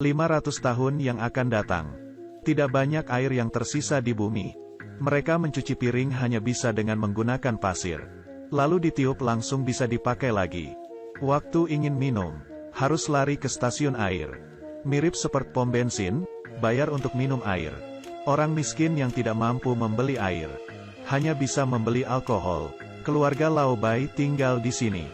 500 tahun yang akan datang. Tidak banyak air yang tersisa di bumi. Mereka mencuci piring hanya bisa dengan menggunakan pasir. Lalu ditiup langsung bisa dipakai lagi. Waktu ingin minum, harus lari ke stasiun air. Mirip seperti pom bensin, bayar untuk minum air. Orang miskin yang tidak mampu membeli air, hanya bisa membeli alkohol. Keluarga Lao Bai tinggal di sini.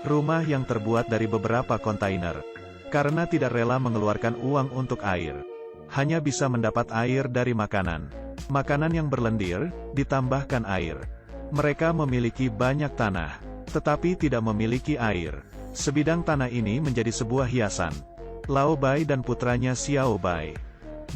Rumah yang terbuat dari beberapa kontainer. Karena tidak rela mengeluarkan uang untuk air, hanya bisa mendapat air dari makanan. Makanan yang berlendir, ditambahkan air. Mereka memiliki banyak tanah, tetapi tidak memiliki air. Sebidang tanah ini menjadi sebuah hiasan. Lao Bai dan putranya Xiao Bai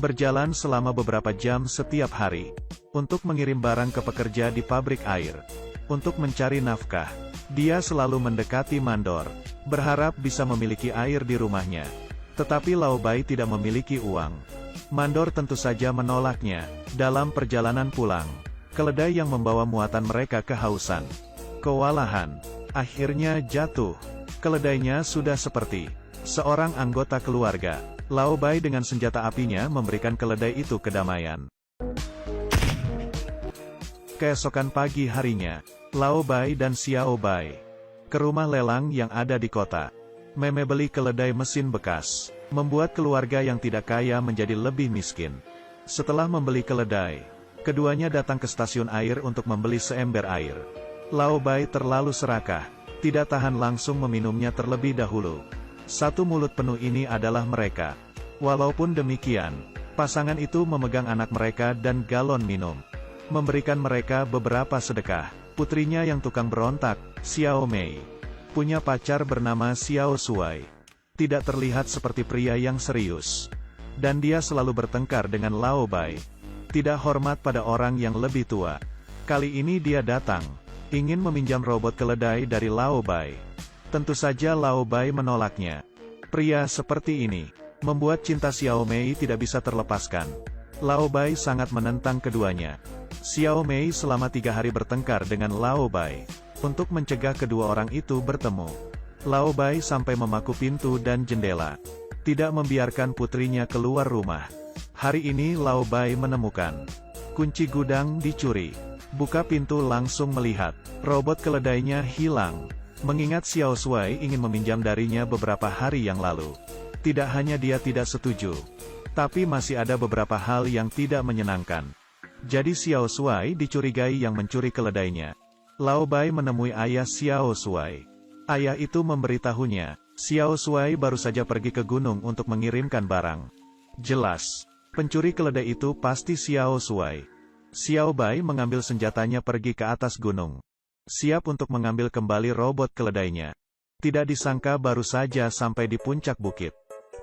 berjalan selama beberapa jam setiap hari untuk mengirim barang ke pekerja di pabrik air. Untuk mencari nafkah, dia selalu mendekati mandor, berharap bisa memiliki air di rumahnya. Tetapi Lao Bai tidak memiliki uang. Mandor tentu saja menolaknya. Dalam perjalanan pulang, keledai yang membawa muatan mereka kehausan, kewalahan, akhirnya jatuh. Keledainya sudah seperti seorang anggota keluarga. Lao Bai dengan senjata apinya memberikan keledai itu kedamaian. Keesokan pagi harinya, Lao Bai dan Xiao Bai ke rumah lelang yang ada di kota. Membeli keledai mesin bekas, membuat keluarga yang tidak kaya menjadi lebih miskin. Setelah membeli keledai, keduanya datang ke stasiun air untuk membeli seember air. Lao Bai terlalu serakah, tidak tahan langsung meminumnya terlebih dahulu. Satu mulut penuh ini adalah mereka. Walaupun demikian, pasangan itu memegang anak mereka dan galon minum. Memberikan mereka beberapa sedekah. Putrinya yang tukang berontak, Xiao Mei, punya pacar bernama Xiao Shuai. Tidak terlihat seperti pria yang serius. Dan dia selalu bertengkar dengan Lao Bai. Tidak hormat pada orang yang lebih tua. Kali ini dia datang, ingin meminjam robot keledai dari Lao Bai. Tentu saja Lao Bai menolaknya. Pria seperti ini membuat cinta Xiao Mei tidak bisa terlepaskan. Lao Bai sangat menentang keduanya. Xiao Mei selama 3 hari bertengkar dengan Lao Bai untuk mencegah kedua orang itu bertemu. Lao Bai sampai memaku pintu dan jendela, tidak membiarkan putrinya keluar rumah. Hari ini Lao Bai menemukan kunci gudang dicuri. Buka pintu langsung melihat robot keledainya hilang. Mengingat Xiao Shuai ingin meminjam darinya beberapa hari yang lalu. Tidak hanya dia tidak setuju, tapi masih ada beberapa hal yang tidak menyenangkan. Jadi Xiao Shuai dicurigai yang mencuri keledainya. Lao Bai menemui ayah Xiao Shuai. Ayah itu memberitahunya, Xiao Shuai baru saja pergi ke gunung untuk mengirimkan barang. Jelas, pencuri keledai itu pasti Xiao Shuai. Xiao Bai mengambil senjatanya pergi ke atas gunung. Siap untuk mengambil kembali robot keledainya. Tidak disangka baru saja sampai di puncak bukit,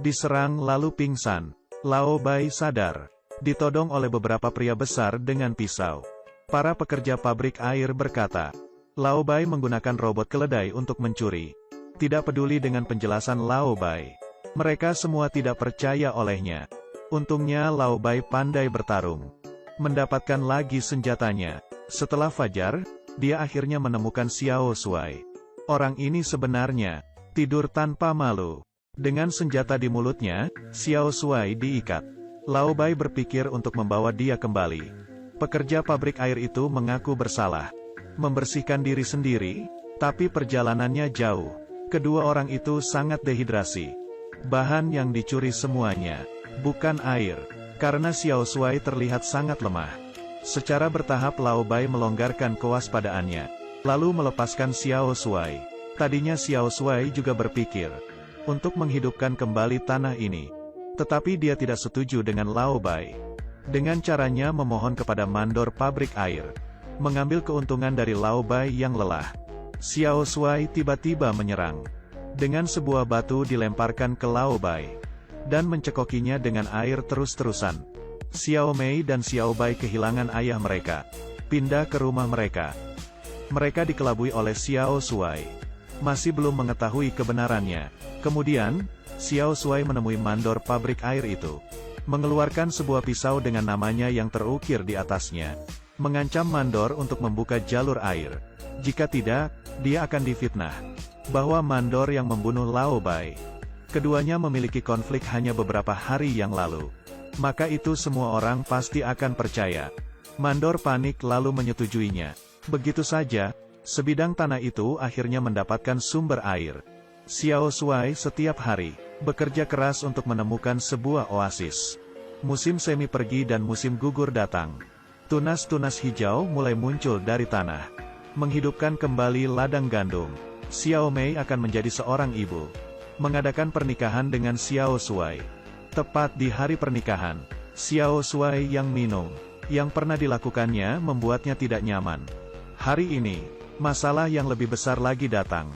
diserang lalu pingsan. Lao Bai sadar, ditodong oleh beberapa pria besar dengan pisau. Para pekerja pabrik air berkata, Lao Bai menggunakan robot keledai untuk mencuri. Tidak peduli dengan penjelasan Lao Bai. Mereka semua tidak percaya olehnya. Untungnya Lao Bai pandai bertarung. Mendapatkan lagi senjatanya. Setelah fajar, dia akhirnya menemukan Xiao Shuai. Orang ini sebenarnya tidur tanpa malu. Dengan senjata di mulutnya, Xiao Shuai diikat. Lao Bai berpikir untuk membawa dia kembali. Pekerja pabrik air itu mengaku bersalah, membersihkan diri sendiri, tapi perjalanannya jauh. Kedua orang itu sangat dehidrasi. Bahan yang dicuri semuanya bukan air, karena Xiao Shuai terlihat sangat lemah. Secara bertahap Lao Bai melonggarkan kewaspadaannya, lalu melepaskan Xiao Shuai. Tadinya Xiao Shuai juga berpikir untuk menghidupkan kembali tanah ini. Tetapi dia tidak setuju dengan Lao Bai. Dengan caranya memohon kepada mandor pabrik air, mengambil keuntungan dari Lao Bai yang lelah. Xiao Shuai tiba-tiba menyerang. Dengan sebuah batu dilemparkan ke Lao Bai, dan mencekokinya dengan air terus-terusan. Xiao Mei dan Xiao Bai kehilangan ayah mereka. Pindah ke rumah mereka. Mereka dikelabui oleh Xiao Shuai. Masih belum mengetahui kebenarannya. Kemudian, Xiao Shuai menemui mandor pabrik air itu. Mengeluarkan sebuah pisau dengan namanya yang terukir di atasnya. Mengancam mandor untuk membuka jalur air. Jika tidak, dia akan difitnah bahwa mandor yang membunuh Lao Bai. Keduanya memiliki konflik hanya beberapa hari yang lalu. Maka itu semua orang pasti akan percaya. Mandor panik lalu menyetujuinya. Begitu saja, sebidang tanah itu akhirnya mendapatkan sumber air. Xiao Shuai setiap hari bekerja keras untuk menemukan sebuah oasis. Musim semi pergi dan musim gugur datang. Tunas-tunas hijau mulai muncul dari tanah, menghidupkan kembali ladang gandum. Xiao Mei akan menjadi seorang ibu, mengadakan pernikahan dengan Xiao Shuai. Tepat di hari pernikahan, Xiao Shuai yang minum, yang pernah dilakukannya membuatnya tidak nyaman. Hari ini, masalah yang lebih besar lagi datang.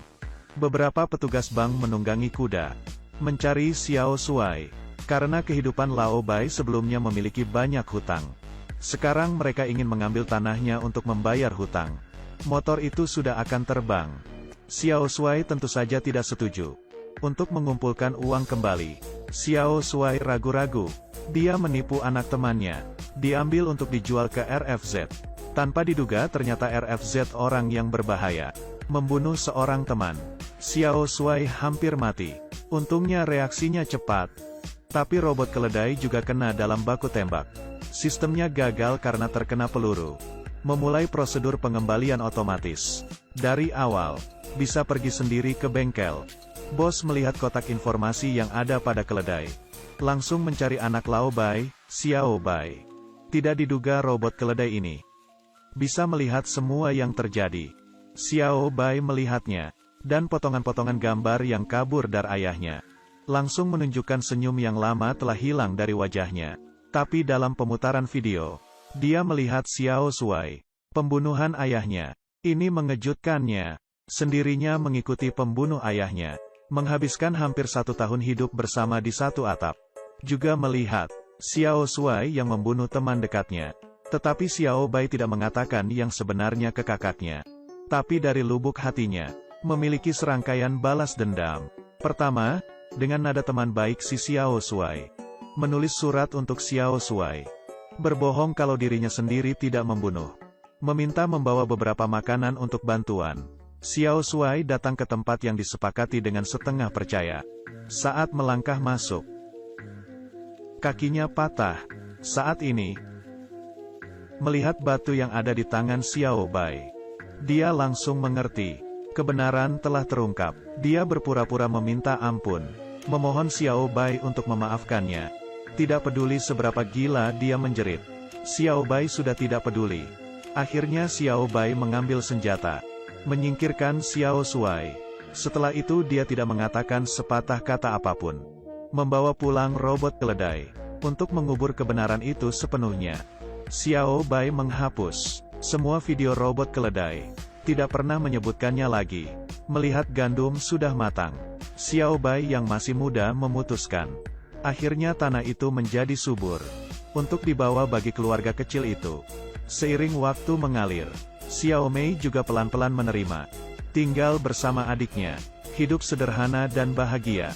Beberapa petugas bank menunggangi kuda, mencari Xiao Shuai, karena kehidupan Lao Bai sebelumnya memiliki banyak hutang. Sekarang mereka ingin mengambil tanahnya untuk membayar hutang. Motor itu sudah akan terbang. Xiao Shuai tentu saja tidak setuju. Untuk mengumpulkan uang kembali, Xiao Shuai ragu-ragu. Dia menipu anak temannya, diambil untuk dijual ke RFZ. Tanpa diduga ternyata RFZ orang yang berbahaya, membunuh seorang teman. Xiao Shuai hampir mati. Untungnya reaksinya cepat. Tapi robot keledai juga kena dalam baku tembak. Sistemnya gagal karena terkena peluru. Memulai prosedur pengembalian otomatis. Dari awal, bisa pergi sendiri ke bengkel. Bos melihat kotak informasi yang ada pada keledai. Langsung mencari anak Lao Bai, Xiao Bai. Tidak diduga robot keledai ini bisa melihat semua yang terjadi. Xiao Bai melihatnya, dan potongan-potongan gambar yang kabur dari ayahnya. Langsung menunjukkan senyum yang lama telah hilang dari wajahnya. Tapi dalam pemutaran video, dia melihat Xiao Shuai, pembunuhan ayahnya. Ini mengejutkannya. Sendirinya mengikuti pembunuh ayahnya. Menghabiskan hampir 1 tahun hidup bersama di satu atap. Juga melihat Xiao Shuai yang membunuh teman dekatnya. Tetapi Xiao Bai tidak mengatakan yang sebenarnya ke kakaknya. Tapi dari lubuk hatinya, memiliki serangkaian balas dendam. Pertama, dengan nada teman baik si Xiao Shuai. Menulis surat untuk Xiao Shuai. Berbohong kalau dirinya sendiri tidak membunuh. Meminta membawa beberapa makanan untuk bantuan. Xiao Shuai datang ke tempat yang disepakati dengan setengah percaya. Saat melangkah masuk, kakinya patah. Saat ini, melihat batu yang ada di tangan Xiao Bai, dia langsung mengerti. Kebenaran telah terungkap. Dia berpura-pura meminta ampun, memohon Xiao Bai untuk memaafkannya. Tidak peduli seberapa gila dia menjerit. Xiao Bai sudah tidak peduli. Akhirnya Xiao Bai mengambil senjata, menyingkirkan Xiao Shuai. Setelah itu dia tidak mengatakan sepatah kata apapun. Membawa pulang robot keledai, untuk mengubur kebenaran itu sepenuhnya. Xiao Bai menghapus semua video robot keledai. Tidak pernah menyebutkannya lagi. Melihat gandum sudah matang, Xiao Bai yang masih muda memutuskan. Akhirnya tanah itu menjadi subur, untuk dibawa bagi keluarga kecil itu. Seiring waktu mengalir, Xiao Mei juga pelan-pelan menerima. Tinggal bersama adiknya, hidup sederhana dan bahagia.